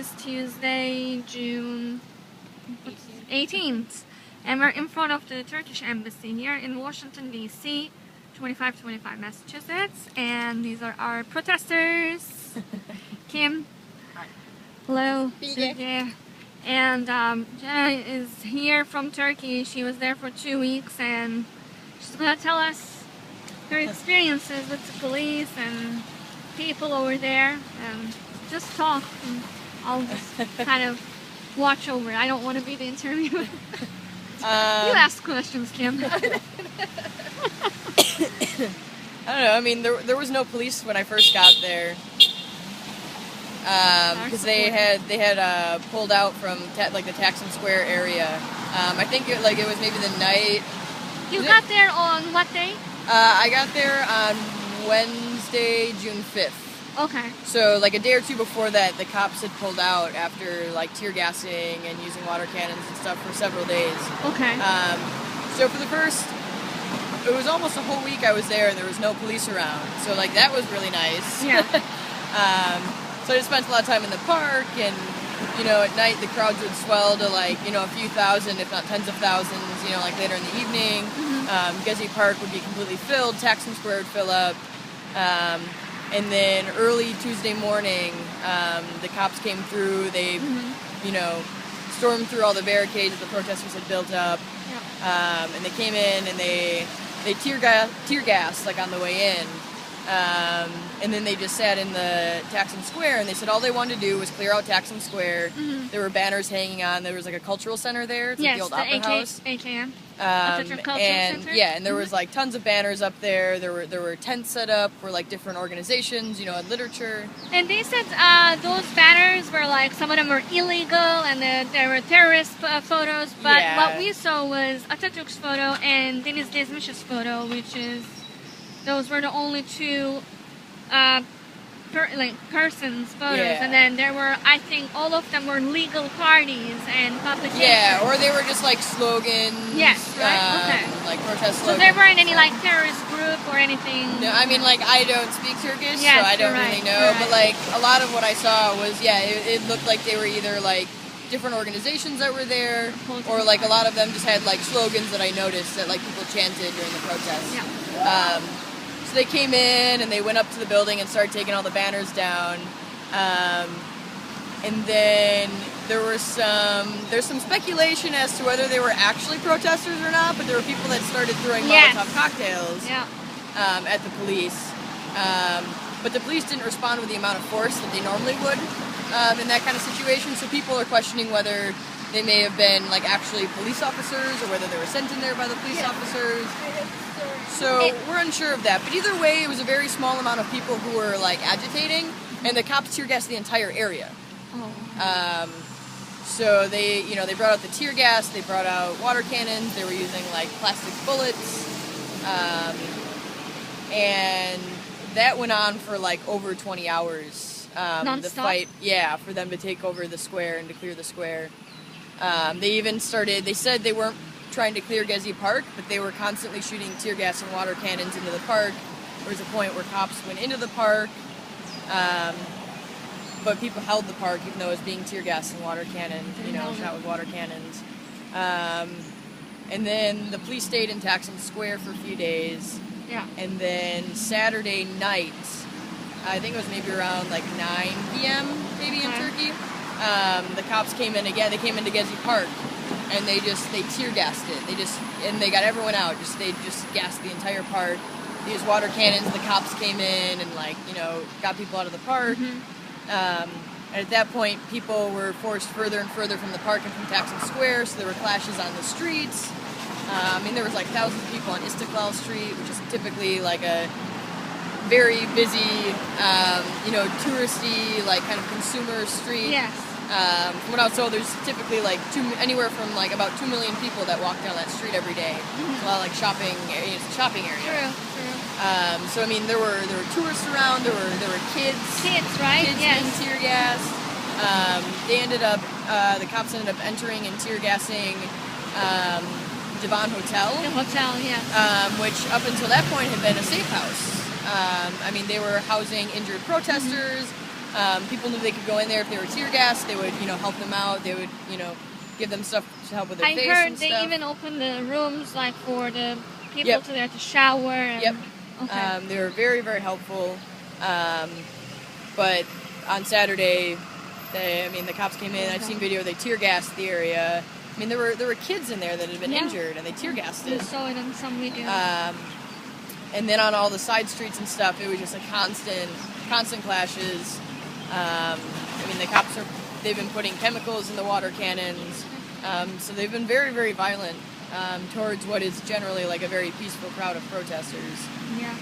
is Tuesday, June 18th, and we're in front of the Turkish Embassy here in Washington, D.C., 2525 Massachusetts, and these are our protesters. Kim. Hi. Hello. Bilge. And Jenna is here from Turkey. She was there for 2 weeks, and she's going to tell us her experiences with the police and people over there, and just talk, and I'll just kind of watch over. I don't want to be the interviewer. You ask questions, Kim. I don't know. I mean, there was no police when I first got there, because they had pulled out from like the Taksim Square area. I think it was maybe the night. You got there on what day? I got there on Wednesday, June 5th. Okay. So like a day or two before that, the cops had pulled out after like tear gassing and using water cannons and stuff for several days. Okay. So for the first, it was almost a whole week I was there and there was no police around. So like that was really nice. Yeah. So I just spent a lot of time in the park, and at night the crowds would swell to like a few thousand, if not tens of thousands. Like later in the evening, Gezi Park would be completely filled. Taksim Square would fill up. And then early Tuesday morning, the cops came through. They, stormed through all the barricades the protesters had built up. Yeah. And they came in and they tear gas like on the way in. And then they just sat in the Taksim Square, and they said all they wanted to do was clear out Taksim Square. There were banners hanging on. There was like a cultural center there. It's like the old opera house. AKM. And there was like tons of banners up there. There were tents set up for like different organizations, and literature. And they said those banners were like, some of them were illegal, and there were terrorist photos. But what we saw was Atatürk's photo and Deniz Gezmiş's photo, those were the only two persons' photos, and then there were, I think, all of them were legal parties and publications. Yeah, or they were just like slogans. Yes, right. Okay. Like protest slogans. So there weren't any like terrorist group or anything. No, I mean I don't speak Turkish, yes, so I don't really know. Right. But like a lot of what I saw was it looked like they were either like different organizations that were there, or like a lot of them just had like slogans that I noticed that like people chanted during the protest. Yeah. So they came in and they went up to the building and started taking all the banners down, and then there's some speculation as to whether they were actually protesters or not. But there were people that started throwing Molotov cocktails at the police, but the police didn't respond with the amount of force that they normally would in that kind of situation. So people are questioning whether they may have been like actually police officers, or whether they were sent in there by the police officers. So we're unsure of that, but either way, it was a very small amount of people who were like agitating, and the cops tear gassed the entire area. So they brought out the tear gas, they brought out water cannons, they were using like plastic bullets, and that went on for like over 20 hours. Non-stop? The fight, for them to take over the square and to clear the square. They said they weren't trying to clear Gezi Park, but they were constantly shooting tear gas and water cannons into the park. There was a point where cops went into the park, but people held the park even though it was being tear gas and water cannons, shot with water cannons. And then the police stayed in Taksim Square for a few days. Yeah. And then Saturday night, I think it was maybe around like 9 p.m. maybe in Turkey, the cops came in again. They came into Gezi Park, and they tear gassed it. They got everyone out. They just gassed the entire park. They used water cannons. The cops came in and got people out of the park. And at that point, people were forced further and further from the park and from Taksim Square. So there were clashes on the streets. There was like thousands of people on Istiklal Street, which is typically like a very busy, touristy, like kind of consumer street. Yes. From what I was told, there's typically like anywhere from like about 2 million people that walk down that street every day. It's a lot of like shopping area. True. So there were tourists around. There were kids. Kids, right? Kids being tear gassed. The cops ended up entering and tear gassing Divan Hotel. The hotel, yes. Which up until that point had been a safe house. They were housing injured protesters. People knew they could go in there if they were tear gassed. They would, help them out. They would, give them stuff to help with their face heard and stuff. they even opened the rooms like for the people Yep. to there to shower. And, Yep. Okay. They were very, very helpful. But on Saturday, the cops came in. I've seen video. They tear gassed the area. I mean, there were kids in there that had been injured, and they tear gassed I it. saw it on some video. And then on all the side streets and stuff, it was just like constant clashes. The cops they've been putting chemicals in the water cannons. So they've been very, very violent towards what is generally like a very peaceful crowd of protesters. Yeah.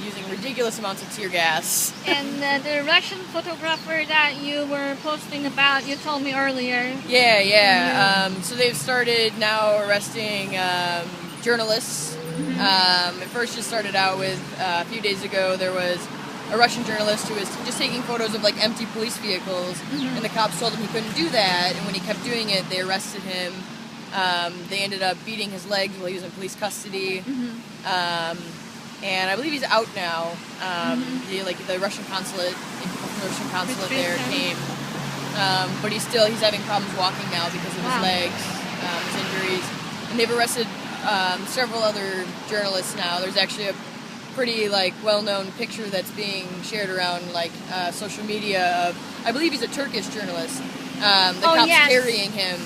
Using ridiculous amounts of tear gas. And the Russian photographer that you were posting about, you told me earlier. Yeah. So they've started now arresting journalists. Mm-hmm. It first just started out with a few days ago there was a Russian journalist who was just taking photos of like empty police vehicles, and the cops told him he couldn't do that, and when he kept doing it they arrested him. They ended up beating his legs while he was in police custody. And I believe he's out now. The Russian consulate there came, but he's having problems walking now because of his legs, his injuries. And they've arrested several other journalists now. There's actually a pretty well-known picture that's being shared around social media of, I believe he's a Turkish journalist. The cops carrying him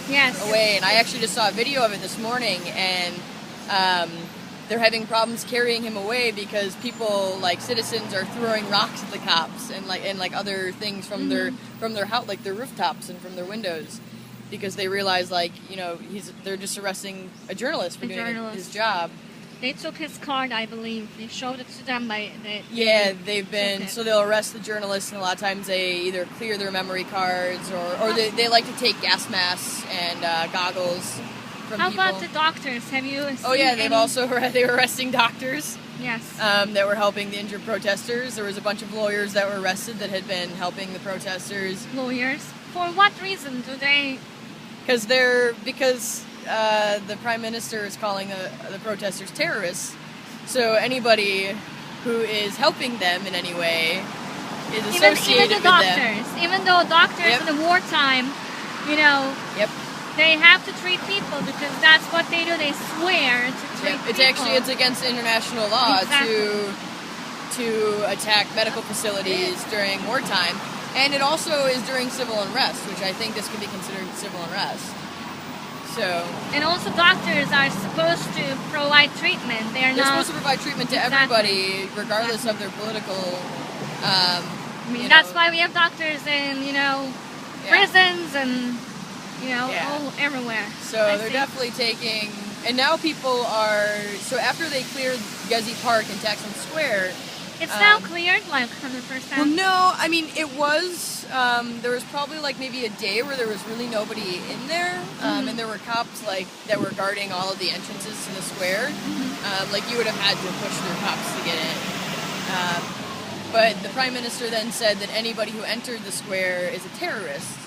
away, and I actually just saw a video of it this morning, and they're having problems carrying him away because people, citizens, are throwing rocks at the cops and other things from their house, their rooftops and from their windows, because they realize they're just arresting a journalist for doing his job. They took his card, I believe. They showed it to them they've been, so they'll arrest the journalists, and a lot of times they either clear their memory cards or they like to take gas masks and goggles from How people. about the doctors? Have you seen they were arresting doctors. Yes. That were helping the injured protesters. There was a bunch of lawyers that were arrested that had been helping the protesters. Lawyers? For what reason do they? Because the Prime Minister is calling the protesters terrorists, so anybody who is helping them in any way is associated even the with doctors. them. Even though doctors in the wartime, they have to treat people because that's what they do. They swear to treat people. It's against international law to attack medical facilities during wartime, and it also is during civil unrest, which I think this could be considered civil unrest. And also doctors are supposed to provide treatment. They're supposed to provide treatment to everybody, regardless of their political... that's why we have doctors in, prisons and, all everywhere. So they're definitely taking... And now people are... So after they cleared Gezi Park and Taksim Square... It's now cleared, 100%? Well, no, it was... there was probably maybe a day where there was really nobody in there, and there were cops that were guarding all of the entrances to the square. You would have had to push through cops to get in. But the Prime Minister then said that anybody who entered the square is a terrorist.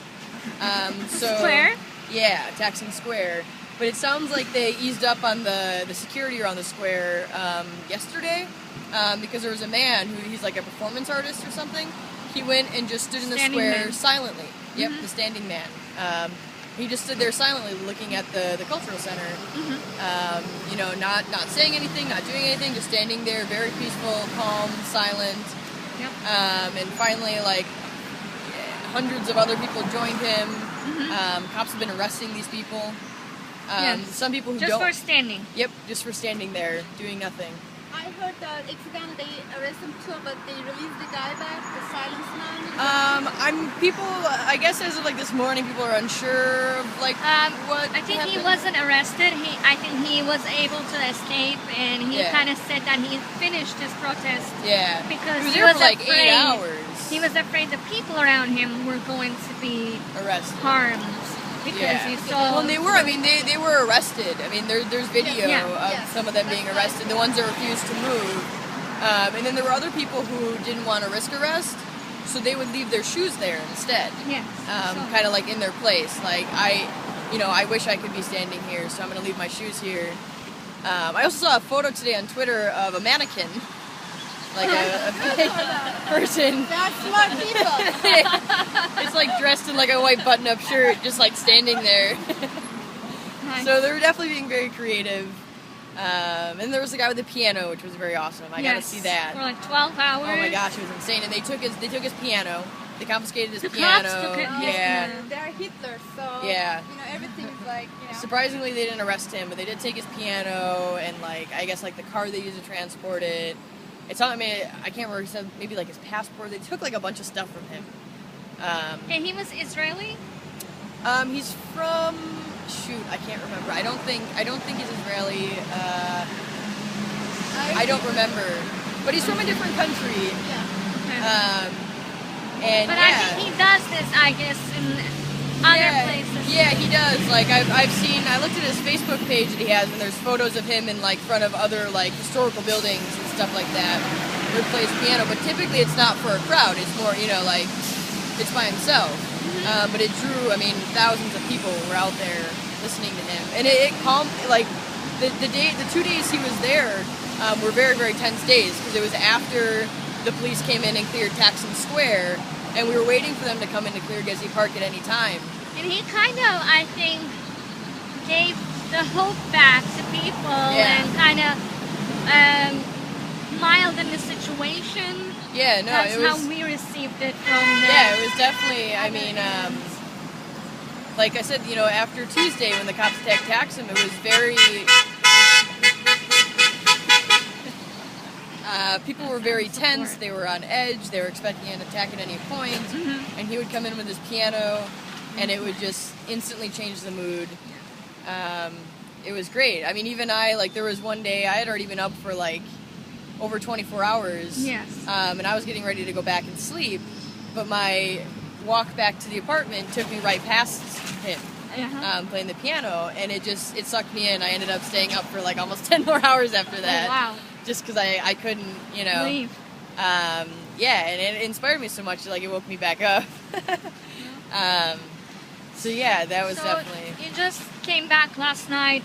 Square? Yeah, Taksim Square. But it sounds like they eased up on the security around the square yesterday, because there was a man he's like a performance artist or something. He went and just stood in the square silently. Yep, the standing man. He just stood there silently looking at the cultural center. Not saying anything, not doing anything, just standing there, very peaceful, calm, silent. Yep. And finally, hundreds of other people joined him. Cops have been arresting these people. Some people who just for standing. Yep, just for standing there, doing nothing. I heard that accidentally they arrested him too, but they released the guy back, the silenced man. I guess as of this morning, people are unsure of what I think happened. he wasn't arrested. I think he was able to escape, and he kind of said that he finished his protest. Yeah. Because he was there for afraid, 8 hours. He was afraid the people around him were going to be arrested, harmed. Because he saw... Well, they were. They were arrested. There's video of some of them being arrested. The ones that refused to move, and then there were other people who didn't want to risk arrest, so they would leave their shoes there instead. Yes. Kind of in their place. I wish I could be standing here, so I'm going to leave my shoes here. I also saw a photo today on Twitter of a mannequin like a big person. That's smart people. It's like dressed in like a white button-up shirt, just like standing there. Nice. So they were definitely being very creative. And there was a guy with a piano, which was very awesome. I got to see that. For like 12 hours. Oh my gosh, it was insane. And they took his piano. They confiscated his The piano. cops took it. Yeah. They're Hitler, so Yeah. you know everything is like Surprisingly, they didn't arrest him, but they did take his piano and like I guess like the car they used to transport it. It's not. I mean, I can't remember. He said maybe like his passport. They took like a bunch of stuff from him. And he was Israeli? He's from. Shoot, I can't remember. I don't think he's Israeli. I don't remember, but he's from a different country. Yeah. And But yeah. I think he does this, I guess, in other places. Yeah, he does. Like I've seen. I looked at his Facebook page that he has, and there's photos of him in like front of other like historical buildings and stuff like that. Where he plays piano, but typically it's not for a crowd. It's more, like it's by himself. But it drew. I mean, thousands of people were out there listening to him, and it calmed. Like the 2 days he was there were very, very tense days because it was after the police came in and cleared Taksim Square, and we were waiting for them to come in to clear Gezi Park at any time. And he kind of, I think, gave the hope back to people and kind of milded the situation. Yeah, no, That's it was. how we received it from them. Yeah, it was definitely. I mean, like I said, after Tuesday when the cops attacked Taksim, it was very. People were very tense. They were on edge. They were expecting an attack at any point. And he would come in with his piano, and it would just instantly change the mood. It was great. I mean, even there was one day I had already been up for like over 24 hours. Yes. And I was getting ready to go back and sleep, but my walk back to the apartment took me right past him. Playing the piano, and it sucked me in. I ended up staying up for like almost 10 more hours after that. Oh, wow. Just because I couldn't, Leave. Yeah, and it inspired me so much, like it woke me back up. So yeah, that was definitely. You just came back last night.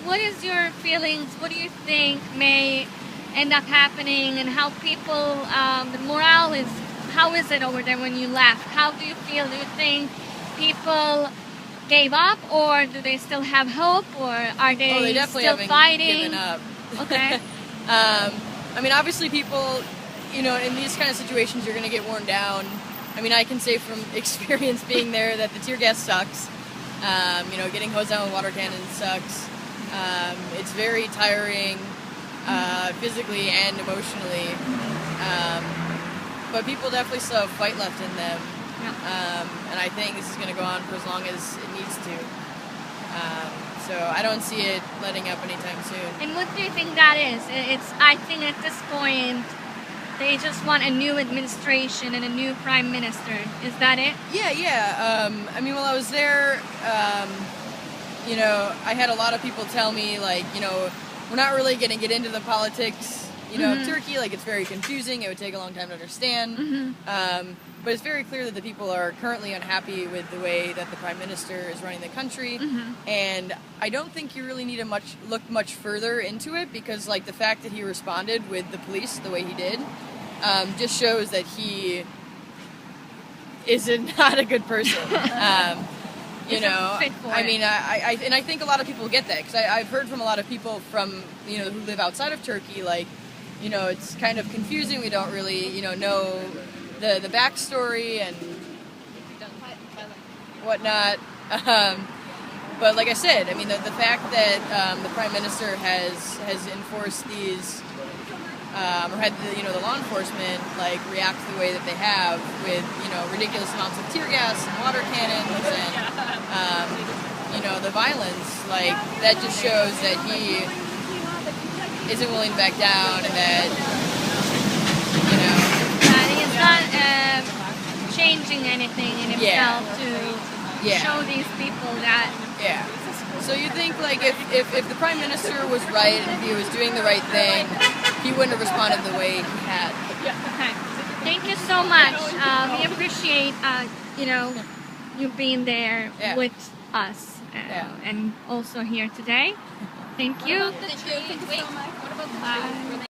What is your feelings? What do you think may end up happening, and how people, the morale is? How is it over there when you left? How do you feel? Do you think people gave up, or do they still have hope, or are they definitely still haven't fighting? given up. Okay. I mean, obviously people, in these kind of situations you're going to get worn down. I mean, I can say from experience being there that the tear gas sucks. Getting hosed down with water cannons sucks. It's very tiring, physically and emotionally. But people definitely still have fight left in them. And I think this is going to go on for as long as it needs to. So I don't see it letting up anytime soon. And what do you think that is? I think at this point, they just want a new administration and a new prime minister. Is that it? Yeah. I mean, while I was there, I had a lot of people tell me, like, we're not really going to get into the politics, of Turkey. Like, it's very confusing. It would take a long time to understand. But it's very clear that the people are currently unhappy with the way that the prime minister is running the country. And I don't think you really need to look much further into it, because, like, the fact that he responded with the police the way he did just shows that he is not a good person. I mean, I think a lot of people get that, because I've heard from a lot of people from, who live outside of Turkey, like, it's kind of confusing. We don't really, know the backstory and whatnot. But like I said, I mean, the fact that the prime minister has enforced these, or had the law enforcement like react the way that they have with ridiculous amounts of tear gas and water cannons and the violence, like that just shows that he isn't willing to back down, and that he is not changing anything in himself to show these people that. Yeah. So you think, like, if the prime minister was right and if he was doing the right thing, he wouldn't have responded the way he had. Okay. Thank you so much. We appreciate you being there with us and also here today. Thank you. Thank you so much. What about the